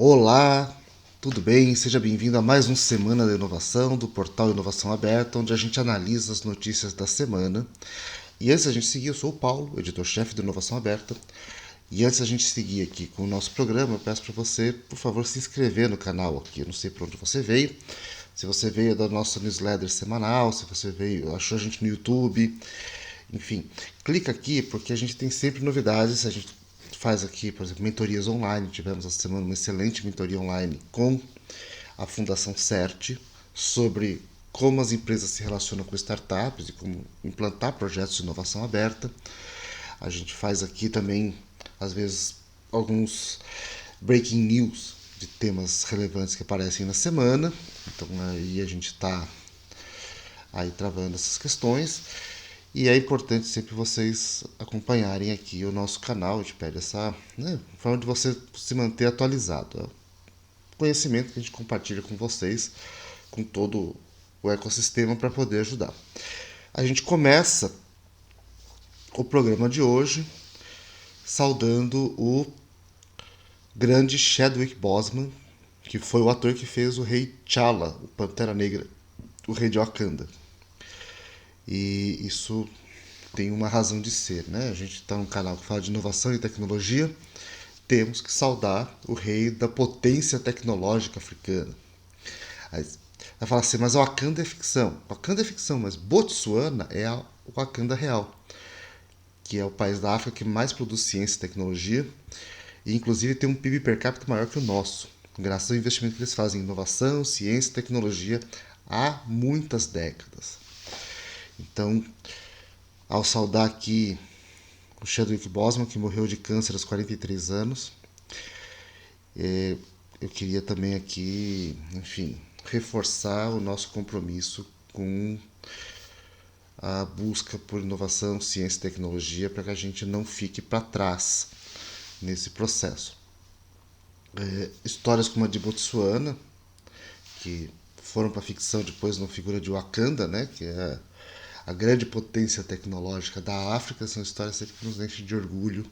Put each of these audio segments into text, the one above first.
Olá, tudo bem? Seja bem-vindo a mais uma Semana da Inovação do portal Inovação Aberta, onde a gente analisa as notícias da semana. E antes da gente seguir, eu sou o Paulo, editor-chefe do Inovação Aberta. E antes da gente seguir aqui com o nosso programa, eu peço para você, por favor, se inscrever no canal aqui. Eu não sei para onde você veio. Se você veio da nossa newsletter semanal, se você veio, achou a gente no YouTube, enfim, clica aqui porque a gente tem sempre novidades. A gente faz aqui, por exemplo, mentorias online. Tivemos essa semana uma excelente mentoria online com a Fundação CERT sobre como as empresas se relacionam com startups e como implantar projetos de inovação aberta. A gente faz aqui também, às vezes, alguns breaking news de temas relevantes que aparecem na semana. Então aí a gente está aí travando essas questões. E é importante sempre vocês acompanharem aqui o nosso canal. A gente pede essa forma de você se manter atualizado. É o conhecimento que a gente compartilha com vocês, com todo o ecossistema para poder ajudar. A gente começa o programa de hoje saudando o grande Chadwick Boseman, que foi o ator que fez o Rei T'Challa, o Pantera Negra, o Rei de Wakanda. E isso tem uma razão de ser, né? A gente está num canal que fala de inovação e tecnologia, temos que saudar o rei da potência tecnológica africana. Aí vai falar assim, mas Wakanda é ficção. Wakanda é ficção, mas Botsuana é a Wakanda real, que é o país da África que mais produz ciência e tecnologia, e inclusive tem um PIB per capita maior que o nosso, graças ao investimento que eles fazem em inovação, ciência e tecnologia há muitas décadas. Então, ao saudar aqui o Chadwick Boseman, que morreu de câncer aos 43 anos, eu queria também aqui, enfim, reforçar o nosso compromisso com a busca por inovação, ciência e tecnologia para que a gente não fique para trás nesse processo. Histórias como a de Botsuana, que foram para a ficção depois na figura de Wakanda, né, que é a grande potência tecnológica da África, são histórias sempre que nos enchem de orgulho,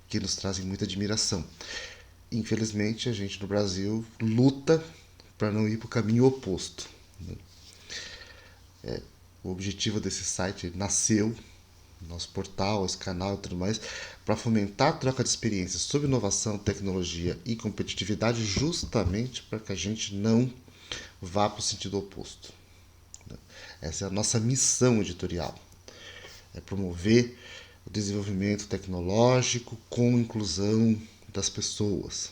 que nos trazem muita admiração. Infelizmente, a gente no Brasil luta para não ir para o caminho oposto. O objetivo desse site nasceu, nosso portal, esse canal e tudo mais, para fomentar a troca de experiências sobre inovação, tecnologia e competitividade, justamente para que a gente não vá para o sentido oposto. Essa é a nossa missão editorial. É promover o desenvolvimento tecnológico com inclusão das pessoas,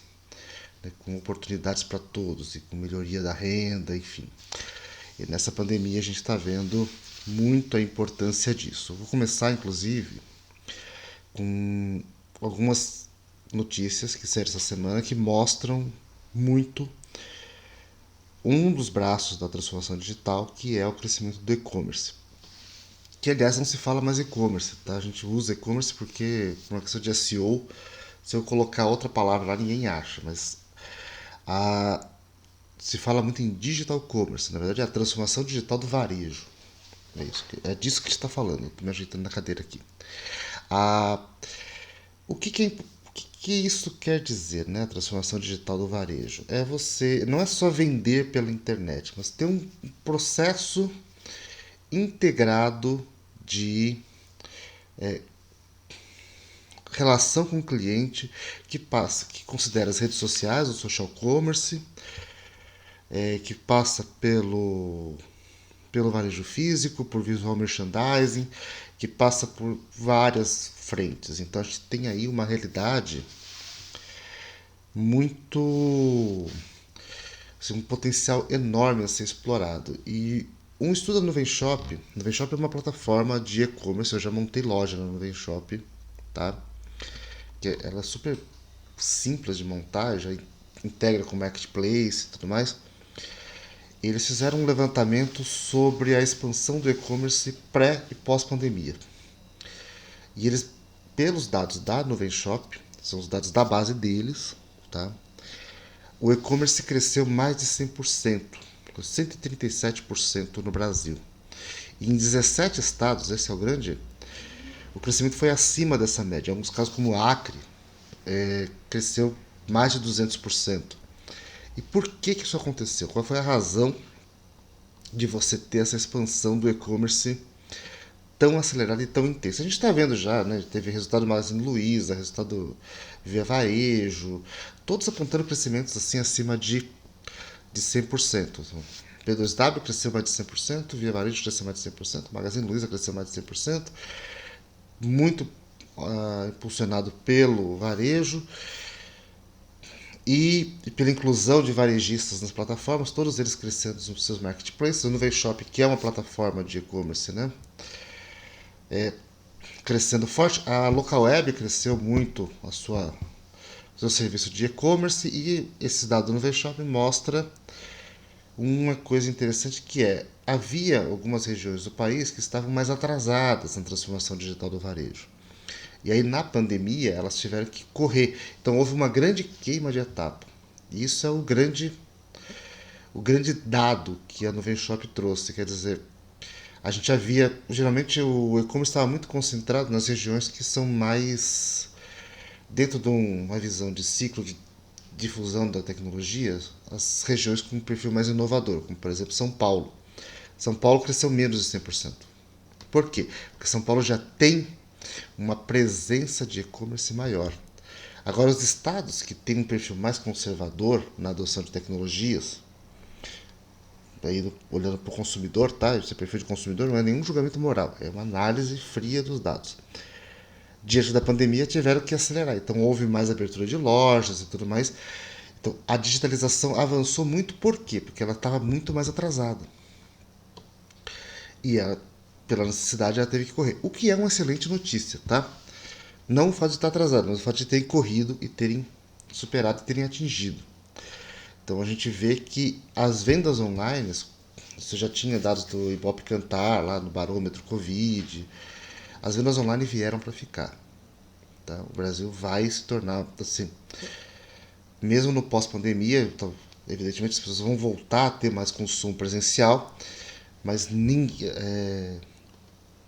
né, com oportunidades para todos e com melhoria da renda, enfim. E nessa pandemia a gente está vendo muito a importância disso. Eu vou começar, inclusive, com algumas notícias que saíram essa semana que mostram muito um dos braços da transformação digital, que é o crescimento do e-commerce. Que, aliás, não se fala mais e-commerce, tá? A gente usa e-commerce porque, por uma questão de SEO, se eu colocar outra palavra lá, ninguém acha, mas a, se fala muito em digital commerce, na verdade é a transformação digital do varejo. É, isso, é disso que está falando, estou me ajeitando na cadeira aqui. A, o que isso quer dizer, né? A transformação digital do varejo? É você, não é só vender pela internet, mas ter um processo integrado de relação com o cliente que considera as redes sociais, o social commerce, que passa pelo varejo físico, por visual merchandising, que passa por várias frentes. Então a gente tem aí uma realidade muito, assim, um potencial enorme a ser explorado. E um estudo da Nuvenshop, Nuvenshop é uma plataforma de e-commerce, eu já montei loja na Nuvenshop, tá? Que ela é super simples de montar, já integra com marketplace e tudo mais. Eles fizeram um levantamento sobre a expansão do e-commerce pré e pós-pandemia. E eles, pelos dados da Nuvenshop, são os dados da base deles, tá? O e-commerce cresceu mais de 100%, 137% no Brasil. E em 17 estados, esse é o grande, o crescimento foi acima dessa média. Em alguns casos, como o Acre, cresceu mais de 200%. E por que que isso aconteceu? Qual foi a razão de você ter essa expansão do e-commerce tão acelerada e tão intensa? A gente está vendo já, né? Teve resultado do Magazine Luiza, resultado Via Varejo, todos apontando crescimentos assim acima de 100%. P2W cresceu mais de 100%, Via Varejo cresceu mais de 100%, Magazine Luiza cresceu mais de 100%, muito impulsionado pelo varejo e pela inclusão de varejistas nas plataformas, todos eles crescendo nos seus marketplaces. O Nuvem Shop, que é uma plataforma de e-commerce, né? Crescendo forte. A Local Web cresceu muito seu serviço de e-commerce, e esse dado do Nuvem Shop mostra uma coisa interessante, que é: havia algumas regiões do país que estavam mais atrasadas na transformação digital do varejo. E aí, na pandemia, elas tiveram que correr. Então, houve uma grande queima de etapa. E isso é o grande dado que a Nuvem Shop trouxe. Quer dizer, a gente havia. Geralmente, o e-commerce estava muito concentrado nas regiões que são mais. Dentro de uma visão de ciclo de difusão da tecnologia, as regiões com um perfil mais inovador, como por exemplo São Paulo. São Paulo cresceu menos de 100%. Por quê? Porque São Paulo já tem uma presença de e-commerce maior. Agora, os estados que têm um perfil mais conservador na adoção de tecnologias, aí olhando para o consumidor, tá? Esse perfil de consumidor não é nenhum julgamento moral, é uma análise fria dos dados. Diante da pandemia, tiveram que acelerar. Então, houve mais abertura de lojas e tudo mais. Então, a digitalização avançou muito. Por quê? Porque ela estava muito mais atrasada. E ela, pela necessidade, ela teve que correr. O que é uma excelente notícia, tá? Não o fato de estar atrasado, mas o fato de terem corrido e terem superado e terem atingido. Então a gente vê que as vendas online, você já tinha dados do Ibope Cantar, lá no barômetro Covid, as vendas online vieram para ficar. Tá? O Brasil vai se tornar, assim, mesmo no pós-pandemia, então, evidentemente as pessoas vão voltar a ter mais consumo presencial, mas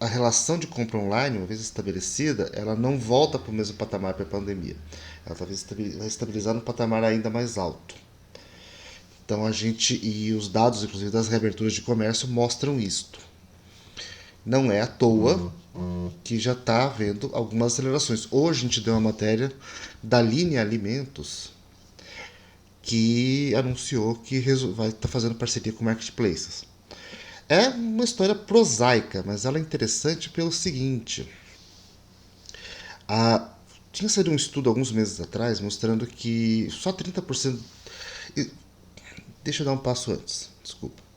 a relação de compra online, uma vez estabelecida, ela não volta para o mesmo patamar para a pandemia. Ela talvez vai estabilizar no patamar ainda mais alto. Então a gente, e os dados, inclusive, das reaberturas de comércio mostram isto. Não é à toa que já está havendo algumas acelerações. Hoje a gente deu uma matéria da Linha Alimentos, que anunciou que vai estar fazendo parceria com marketplaces. É uma história prosaica, mas ela é interessante pelo seguinte: a, tinha saído um estudo alguns meses atrás mostrando que só 30%. Deixa eu dar um passo antes, desculpa.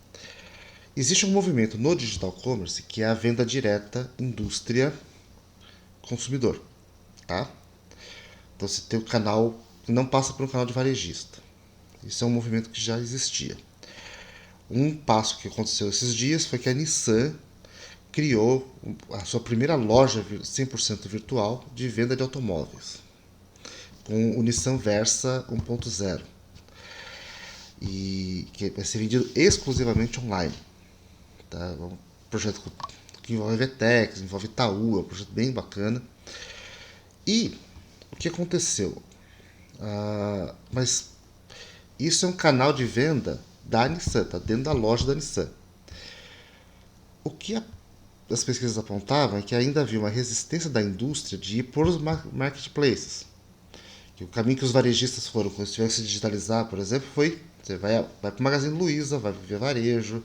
Existe um movimento no digital commerce que é a venda direta indústria-consumidor. Tá? Então você tem o canal que não passa por um canal de varejista. Isso é um movimento que já existia. Um passo que aconteceu esses dias foi que a Nissan criou a sua primeira loja 100% virtual de venda de automóveis, com o Nissan Versa 1.0, e que vai ser vendido exclusivamente online. Tá? É um projeto que envolve Vetex, envolve Itaú, é um projeto bem bacana. E o que aconteceu? Mas isso é um canal de venda da Nissan, tá dentro da loja da Nissan. O que as pesquisas apontavam é que ainda havia uma resistência da indústria de ir por os marketplaces. Que o caminho que os varejistas foram, quando tiveram que se digitalizar, por exemplo, foi: você vai para o Magazine Luiza, vai para o Via Varejo,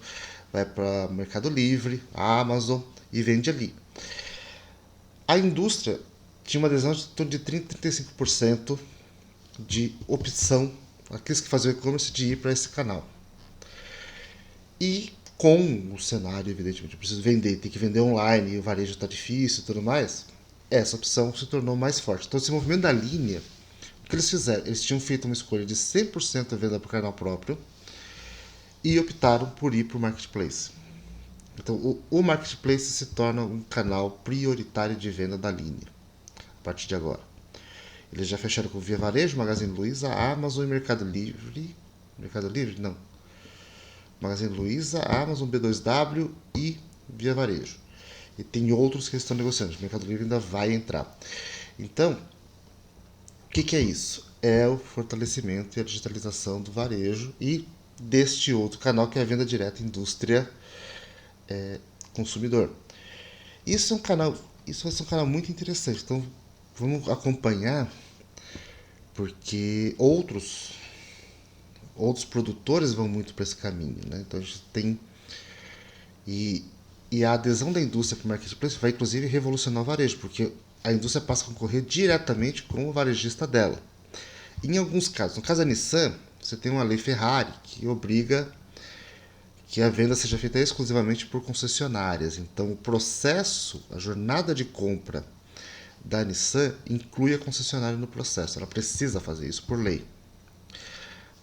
vai para o Mercado Livre, a Amazon, e vende ali. A indústria tinha uma adesão de torno de 30% a 35% de opção, aqueles que faziam e-commerce, de ir para esse canal. E com o cenário, evidentemente, eu preciso vender, tem que vender online, e o varejo está difícil e tudo mais, essa opção se tornou mais forte. Então, esse movimento da linha, o que eles fizeram? Eles tinham feito uma escolha de 100% venda para o canal próprio e optaram por ir para o marketplace. Então, o marketplace se torna um canal prioritário de venda da linha, a partir de agora. Eles já fecharam com o Via Varejo, Magazine Luiza, Amazon e Mercado Livre. Mercado Livre? Não. Magazine Luiza, Amazon, B2W e Via Varejo. E tem outros que estão negociando. O Mercado Livre ainda vai entrar. Então, o que é isso? é o fortalecimento e a digitalização do varejo e deste outro canal que é a venda direta indústria consumidor. Isso é um canal, isso vai ser um canal muito interessante. Então vamos acompanhar porque outros produtores vão muito para esse caminho, né? Então a gente tem e, e a adesão da indústria para o marketplace vai inclusive revolucionar o varejo, porque a indústria passa a concorrer diretamente com o varejista dela. Em alguns casos, no caso da Nissan, você tem uma lei Ferrari que obriga que a venda seja feita exclusivamente por concessionárias. Então, o processo, a jornada de compra da Nissan inclui a concessionária no processo. Ela precisa fazer isso por lei.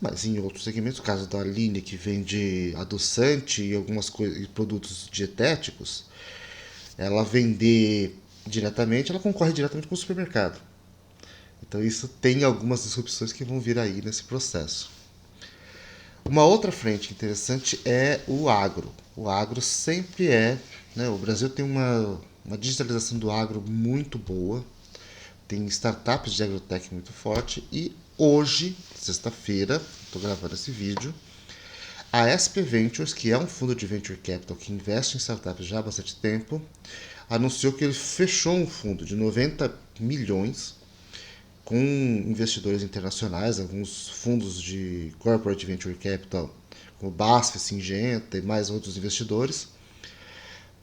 Mas em outros segmentos, no caso da Aline, que vende adoçante e algumas coisas, e produtos dietéticos, ela vender diretamente, ela concorre diretamente com o supermercado. Então isso tem algumas disrupções que vão vir aí nesse processo. Uma outra frente interessante é o agro. O agro sempre é, né, o Brasil tem uma digitalização do agro muito boa, tem startups de agrotech muito forte e hoje, sexta-feira, estou gravando esse vídeo, a SP Ventures, que é um fundo de venture capital que investe em startups já há bastante tempo, anunciou que ele fechou um fundo de 90 milhões com investidores internacionais, alguns fundos de corporate venture capital, como BASF, Syngenta e mais outros investidores,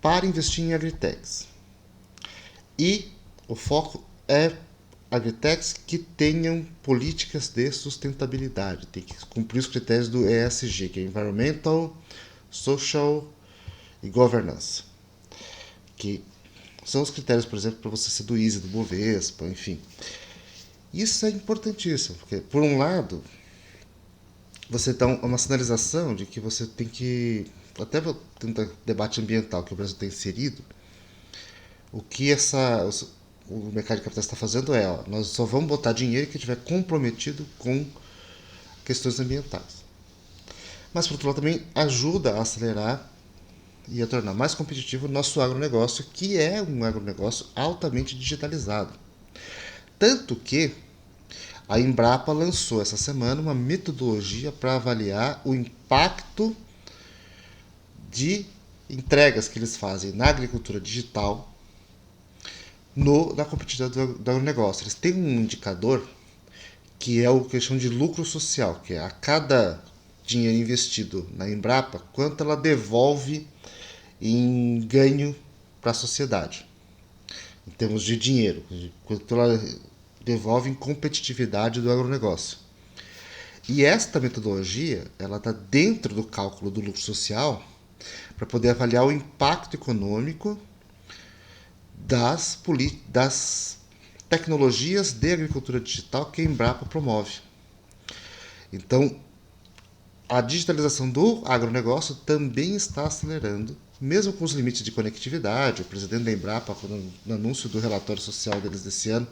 para investir em agritechs. E o foco é agritechs que tenham políticas de sustentabilidade, tem que cumprir os critérios do ESG, que é Environmental, Social e Governance, que são os critérios, por exemplo, para você ser do ISE, do Bovespa, enfim. Isso é importantíssimo, porque, por um lado, você dá uma sinalização de que você tem que, até tentar debate ambiental que o Brasil tem inserido, o que o mercado de capitais está fazendo é, ó, nós só vamos botar dinheiro que estiver comprometido com questões ambientais. Mas, por outro lado, também ajuda a acelerar e a tornar mais competitivo o nosso agronegócio, que é um agronegócio altamente digitalizado. Tanto que a Embrapa lançou essa semana uma metodologia para avaliar o impacto de entregas que eles fazem na agricultura digital na competitividade do agronegócio. Eles têm um indicador que é o que eles chamam de lucro social, que é a cada dinheiro investido na Embrapa, quanto ela devolve em ganho para a sociedade, em termos de dinheiro, quanto ela devolve em competitividade do agronegócio. E esta metodologia ela está dentro do cálculo do lucro social para poder avaliar o impacto econômico das tecnologias de agricultura digital que a Embrapa promove. Então, a digitalização do agronegócio também está acelerando, mesmo com os limites de conectividade. O presidente da Embrapa, no anúncio do relatório social deles desse ano,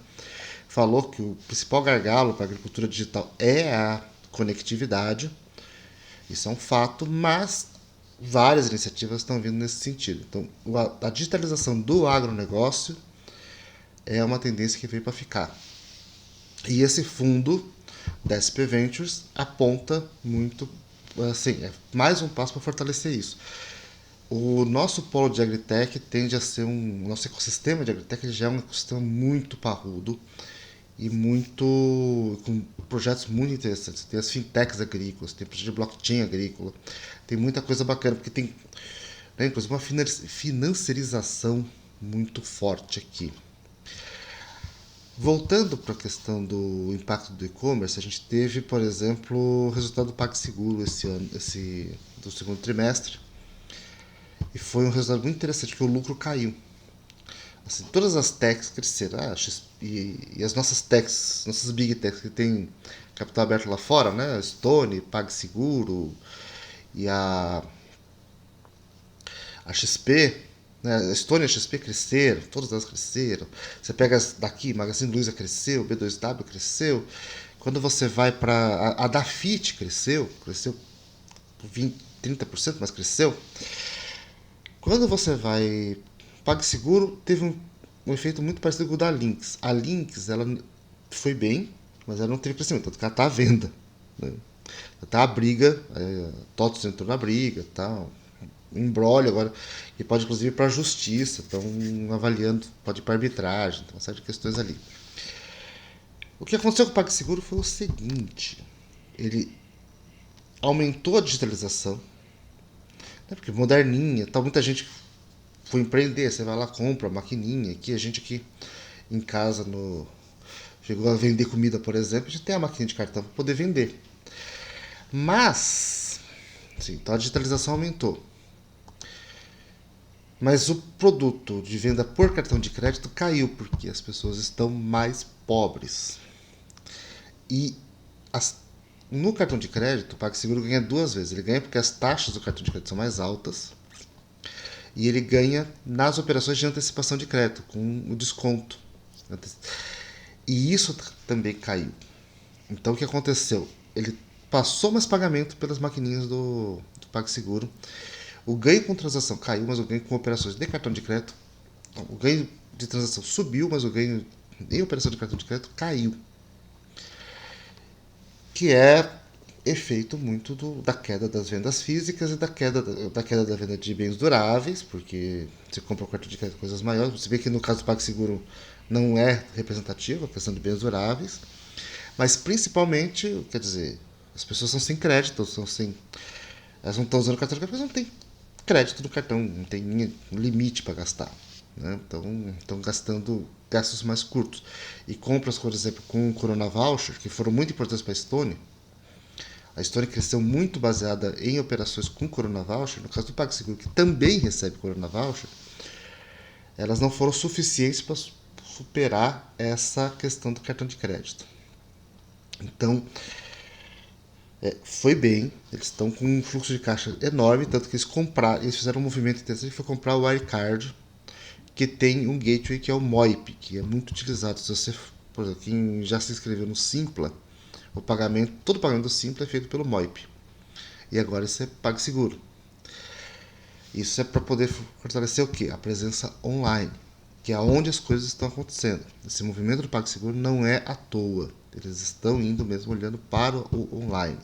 falou que o principal gargalo para a agricultura digital é a conectividade. Isso é um fato, mas várias iniciativas estão vindo nesse sentido. Então, a digitalização do agronegócio é uma tendência que veio para ficar. E esse fundo da SP Ventures aponta muito, assim, é mais um passo para fortalecer isso. O nosso polo de agritech tende a ser o nosso ecossistema de agritech já é um ecossistema muito parrudo e com projetos muito interessantes. Tem as fintechs agrícolas, tem projeto de blockchain agrícola, tem muita coisa bacana, porque tem, né, inclusive uma financiarização muito forte aqui. Voltando para a questão do impacto do e-commerce, a gente teve, por exemplo, o resultado do PagSeguro do segundo trimestre, e foi um resultado muito interessante, porque o lucro caiu. Assim, todas as techs cresceram. E as nossas techs, nossas big techs que tem capital aberto lá fora, né? Stone, PagSeguro e a XP, né? A Stone e a XP cresceram, todas elas cresceram. Você pega daqui, Magazine Luiza cresceu, B2W cresceu. Quando você vai para a Dafit cresceu por 20, 30%, mas cresceu. Quando você vai PagSeguro teve um efeito muito parecido com o da Lynx. A Lynx ela foi bem, mas ela não teve crescimento, tanto que ela está à venda. Né? Tá a briga, TOTOS entrou na briga, tá, um embrólio agora, e pode inclusive ir para a justiça, estão avaliando, pode ir para arbitragem, então uma série de questões ali. O que aconteceu com o PagSeguro foi o seguinte, ele aumentou a digitalização, né, porque moderninha, tá, muita gente foi empreender, você vai lá, compra a maquininha, aqui a gente aqui em casa no chegou a vender comida, por exemplo, a gente tem a maquininha de cartão para poder vender. Mas, sim, então a digitalização aumentou. Mas o produto de venda por cartão de crédito caiu porque as pessoas estão mais pobres. E as, no cartão de crédito, o PagSeguro ganha duas vezes. Ele ganha porque as taxas do cartão de crédito são mais altas e ele ganha nas operações de antecipação de crédito, com o desconto. E isso também caiu. Então o que aconteceu? Ele passou mais pagamento pelas maquininhas do PagSeguro. O ganho com transação caiu, mas o ganho com operações de cartão de crédito, o ganho de transação subiu, mas o ganho em operação de cartão de crédito caiu. Que é efeito muito da queda das vendas físicas e da queda da venda de bens duráveis, porque você compra o cartão de crédito coisas maiores. Você vê que no caso do PagSeguro não é representativo a questão de bens duráveis, mas principalmente, quer dizer, as pessoas são sem crédito, elas não estão usando o cartão de crédito, porque não tem crédito no cartão, não tem limite para gastar. Né? Então, estão gastando gastos mais curtos. E compras, por exemplo, com o Corona Voucher, que foram muito importantes para a Estônia. A Estônia cresceu muito baseada em operações com Corona Voucher. No caso do PagSeguro, que também recebe Corona Voucher, elas não foram suficientes para superar essa questão do cartão de crédito. Então, foi bem, eles estão com um fluxo de caixa enorme, tanto que eles fizeram um movimento interessante que foi comprar o Wirecard, que tem um gateway que é o MOIP, que é muito utilizado. Se você, por exemplo, quem já se inscreveu no Simpla, todo o pagamento do Simpla é feito pelo MOIP. E agora isso é PagSeguro. Isso é para poder fortalecer o quê? A presença online, que é onde as coisas estão acontecendo. Esse movimento do PagSeguro não é à toa. Eles estão indo mesmo olhando para o online.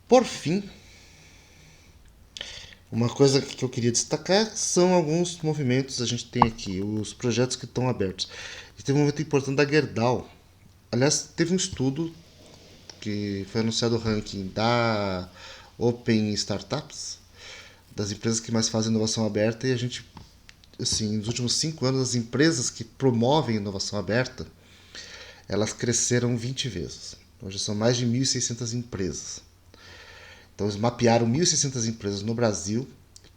Por fim, uma coisa que eu queria destacar são alguns movimentos. A gente tem aqui os projetos que estão abertos. E teve um momento importante da Gerdau. Aliás, teve um estudo que foi anunciado o ranking da Open Startups, das empresas que mais fazem inovação aberta, e a gente, assim, nos últimos 5 anos, as empresas que promovem inovação aberta, elas cresceram 20 vezes. Hoje são mais de 1.600 empresas. Então eles mapearam 1.600 empresas no Brasil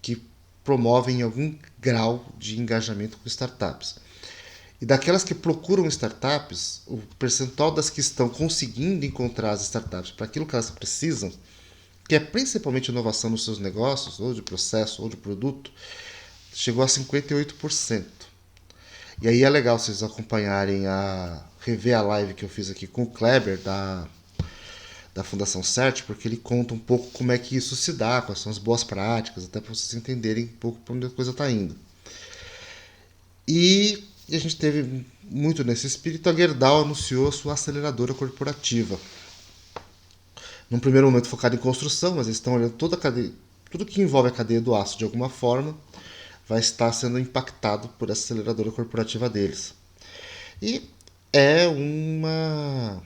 que promovem algum grau de engajamento com startups. E daquelas que procuram startups, o percentual das que estão conseguindo encontrar as startups para aquilo que elas precisam, que é principalmente inovação nos seus negócios, ou de processo, ou de produto, chegou a 58%. E aí é legal vocês acompanharem rever a live que eu fiz aqui com o Kleber, da Fundação CERT, porque ele conta um pouco como é que isso se dá, quais são as boas práticas, até para vocês entenderem um pouco para onde a coisa está indo. E a gente teve muito nesse espírito, a Gerdau anunciou a sua aceleradora corporativa. Num primeiro momento focado em construção, mas eles estão olhando toda a cadeia, tudo que envolve a cadeia do aço de alguma forma vai estar sendo impactado por essa aceleradora corporativa deles. E é uma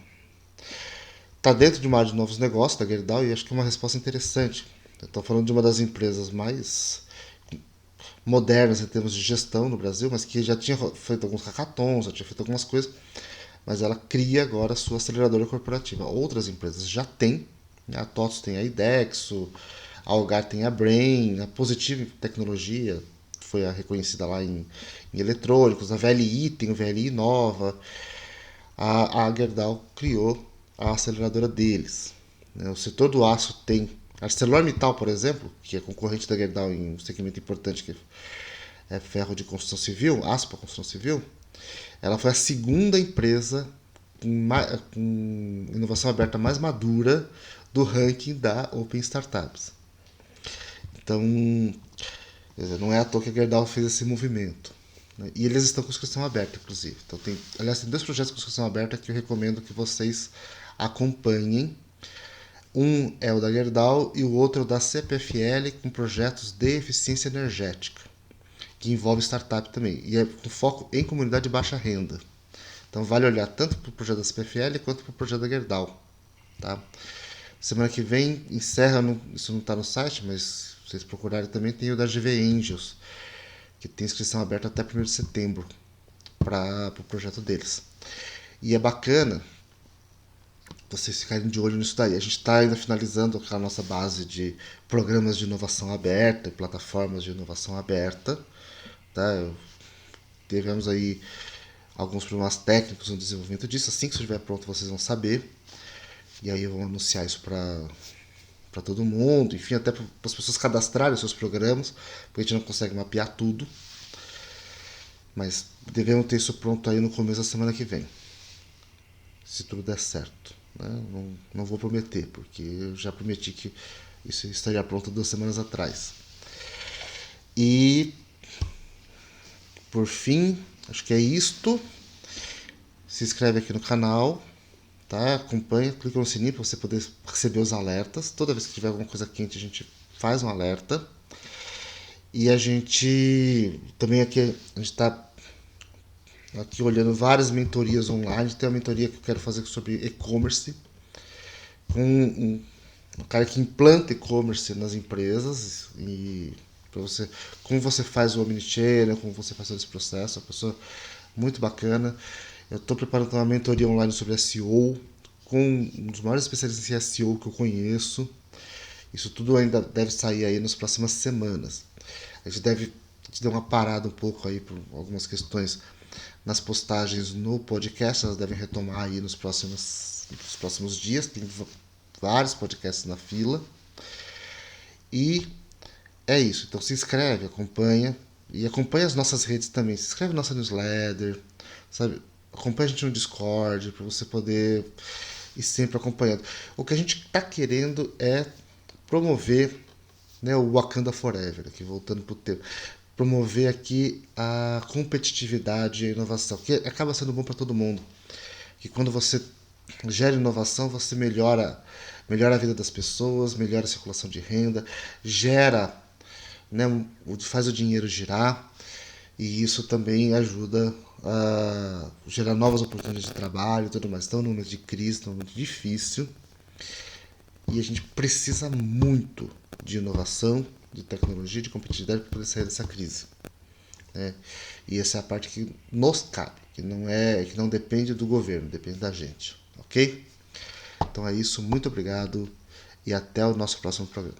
está dentro de uma área de novos negócios da Gerdau e acho que é uma resposta interessante. Estou falando de uma das empresas mais modernas em termos de gestão no Brasil, mas que já tinha feito alguns hackathons, já tinha feito algumas coisas, mas ela cria agora a sua aceleradora corporativa. Outras empresas já têm, a TOTOS tem a IDEXO, a Algar tem a Brain, a Positive Tecnologia foi a reconhecida lá em eletrônicos, a VLI tem o VLI Nova, a Gerdau criou a aceleradora deles. O setor do aço tem a ArcelorMittal, por exemplo, que é concorrente da Gerdau em um segmento importante que é ferro de construção civil, aço para construção civil, ela foi a segunda empresa com inovação aberta mais madura do ranking da Open Startups. Então, não é à toa que a Gerdau fez esse movimento. né? E eles estão com inscrição aberta, inclusive. Então aliás, tem 2 projetos com inscrição aberta que eu recomendo que vocês acompanhem. Um é o da Gerdau e o outro é o da CPFL, com projetos de eficiência energética, que envolve startup também, e é com foco em comunidade de baixa renda. Então vale olhar tanto para o projeto da CPFL quanto para o projeto da Gerdau. Tá? Semana que vem encerra, isso não está no site, mas se vocês procurarem também, tem o da GV Angels, que tem inscrição aberta até 1º de setembro para o projeto deles. E é bacana vocês ficarem de olho nisso daí. A gente está ainda finalizando a nossa base de programas de inovação aberta, plataformas de inovação aberta. Tá? Tivemos aí alguns problemas técnicos no desenvolvimento disso. Assim que isso estiver pronto, vocês vão saber. E aí eu vou anunciar isso para todo mundo, enfim, até para as pessoas cadastrarem os seus programas, porque a gente não consegue mapear tudo. Mas devemos ter isso pronto aí no começo da semana que vem, se tudo der certo. Né? Não vou prometer, porque eu já prometi que isso estaria pronto 2 semanas atrás. E, por fim, acho que é isto. Se inscreve aqui no canal, tá? Acompanha, clica no sininho para você poder receber os alertas. Toda vez que tiver alguma coisa quente, a gente faz um alerta. E a gente também aqui, a gente está aqui olhando várias mentorias online. Tem uma mentoria que eu quero fazer sobre e-commerce, com um cara que implanta e-commerce nas empresas e para você, como você faz o omnichannel, como você faz todo esse processo, uma pessoa muito bacana. Eu estou preparando uma mentoria online sobre SEO, com um dos maiores especialistas em SEO que eu conheço. Isso tudo ainda deve sair aí nas próximas semanas. A gente deu uma parada um pouco aí por algumas questões nas postagens no podcast, elas devem retomar aí nos próximos dias. Tem vários podcasts na fila. E é isso. Então se inscreve, acompanha. E acompanha as nossas redes também. Se inscreve na nossa newsletter, sabe? Acompanha a gente no Discord para você poder ir sempre acompanhando. O que a gente está querendo é promover, né, o Wakanda Forever, aqui voltando para o tema. Promover aqui a competitividade e a inovação, que acaba sendo bom para todo mundo. Que quando você gera inovação, você melhora a vida das pessoas, melhora a circulação de renda, gera, né, faz o dinheiro girar, e isso também ajuda a gerar novas oportunidades de trabalho e tudo mais. Então, num momento de crise, num momento difícil, e a gente precisa muito de inovação, de tecnologia, de competitividade para poder sair dessa crise. Né? E essa é a parte que nos cabe, que não depende do governo, depende da gente. Ok? Então é isso, muito obrigado e até o nosso próximo programa.